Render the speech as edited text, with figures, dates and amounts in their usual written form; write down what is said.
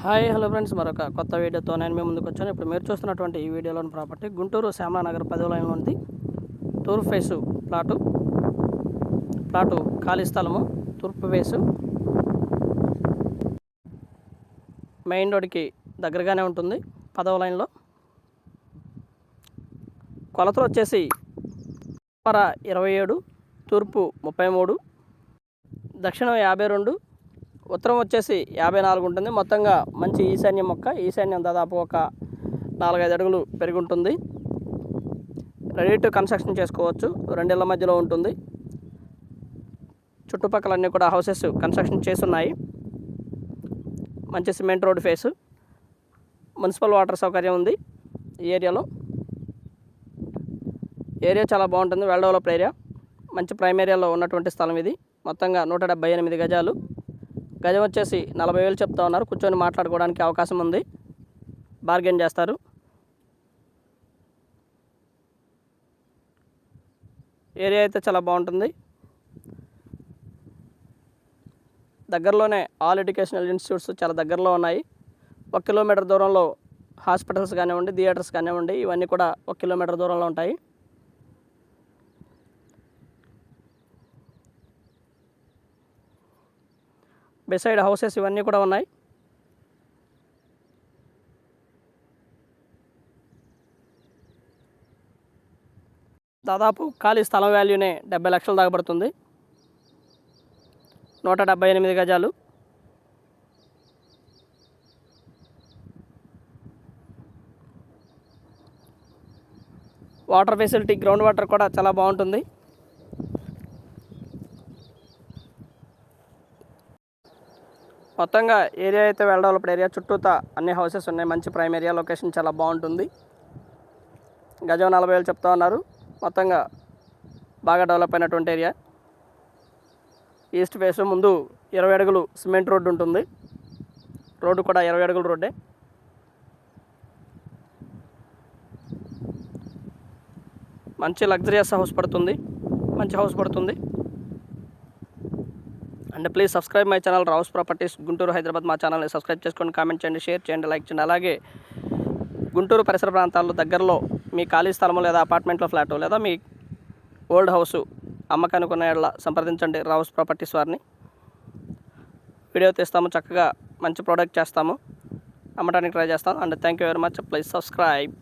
Hi hello friends, మరొక కొత్త వీడియోతో నేను మీ ముందుకు వచ్చాను. ఇప్పుడు మీరు చూస్తున్నటువంటి ఈ వీడియోలోని ప్రాపర్టీ గుంటూరు శ్యామలానగర్ 10వ లైన్లో ఉంది. తూర్పు ఫేసు ప్లాటు ఖాళీ స్థలము, తూర్పు ఫేసు, మెయిన్ రోడ్కి దగ్గరగానే ఉంటుంది. 10వ లైన్లో కొలతలు వచ్చేసి 27, తూర్పు 33, దక్షిణం 52, ఉత్తరం వచ్చేసి 54 ఉంటుంది. మొత్తంగా మంచి ఈశాన్యం ఈశాన్యం దాదాపు ఒక 4-5 అడుగులు పెరిగి ఉంటుంది. రెడీ టు కన్స్ట్రక్షన్ చేసుకోవచ్చు. 2 ఇళ్ల మధ్యలో ఉంటుంది. చుట్టుపక్కలన్నీ కూడా హౌసెస్ కన్స్ట్రక్షన్ చేస్తున్నాయి. మంచి cement road face, municipal water సౌకర్యం ఉంది ఈ ఏరియాలో. ఏరియా చాలా బాగుంటుంది, వెల్ డెవలప్డ్ ఏరియా. మంచి ప్రైమ్ ఏరియాలో ఉన్నటువంటి స్థలం ఇది. మొత్తంగా 178 గజాలు. గజం వచ్చేసి 40,000 చెప్తా ఉన్నారు. కూర్చొని మాట్లాడుకోవడానికి అవకాశం ఉంది, బార్గెన్ చేస్తారు. ఏరియా అయితే చాలా బాగుంటుంది. దగ్గరలోనే ఆల్ ఎడ్యుకేషనల్ ఇన్స్టిట్యూట్స్ చాలా దగ్గరలో ఉన్నాయి. 1 కిలోమీటర్ దూరంలో హాస్పిటల్స్ కానివ్వండి, థియేటర్స్ కానివ్వండి, ఇవన్నీ కూడా 1 కిలోమీటర్ దూరంలో ఉంటాయి. బిసైడ్ హౌసెస్ ఇవన్నీ కూడా ఉన్నాయి. దాదాపు ఖాళీ స్థలం వాల్యూనే 70 లక్షలు దాకా పడుతుంది. 178 గజాలు. వాటర్ ఫెసిలిటీ, గ్రౌండ్ వాటర్ కూడా చాలా బాగుంటుంది. మొత్తంగా ఏరియా అయితే వెల్ డెవలప్డ్ ఏరియా. చుట్టూతా అన్ని హౌసెస్ ఉన్నాయి. మంచి ప్రైమ్ ఏరియా, లొకేషన్ చాలా బాగుంటుంది. గజం 40,000 చెప్తా ఉన్నారు. మొత్తంగా బాగా డెవలప్ అయినటువంటి ఏరియా. ఈస్ట్ ఫేస్ ముందు 20 అడుగులు సిమెంట్ రోడ్డు ఉంటుంది. రోడ్డు కూడా 20 అడుగుల రోడ్డే. మంచి లగ్జరియస్ హౌస్ పడుతుంది, మంచి హౌస్ పడుతుంది. And please subscribe my channel Rao's properties Guntur, Hyderabad. మా ఛానల్ని సబ్స్క్రైబ్ చేసుకోండి, కామెంట్ చేయండి, షేర్ చేయండి, లైక్ చేయండి. అలాగే గుంటూరు పరిసర ప్రాంతాల్లో దగ్గరలో మీ ఖాళీ స్థలము లేదా అపార్ట్మెంట్లో ఫ్లాటు లేదా మీ ఓల్డ్ హౌసు అమ్మకానికి ఉన్న యెడల సంప్రదించండి రావుస్ ప్రాపర్టీస్ వారిని. వీడియో తీస్తాము, చక్కగా మంచి ప్రోడక్ట్ చేస్తాము, అమ్మడానికి ట్రై చేస్తాం. And thank you very much. Please subscribe.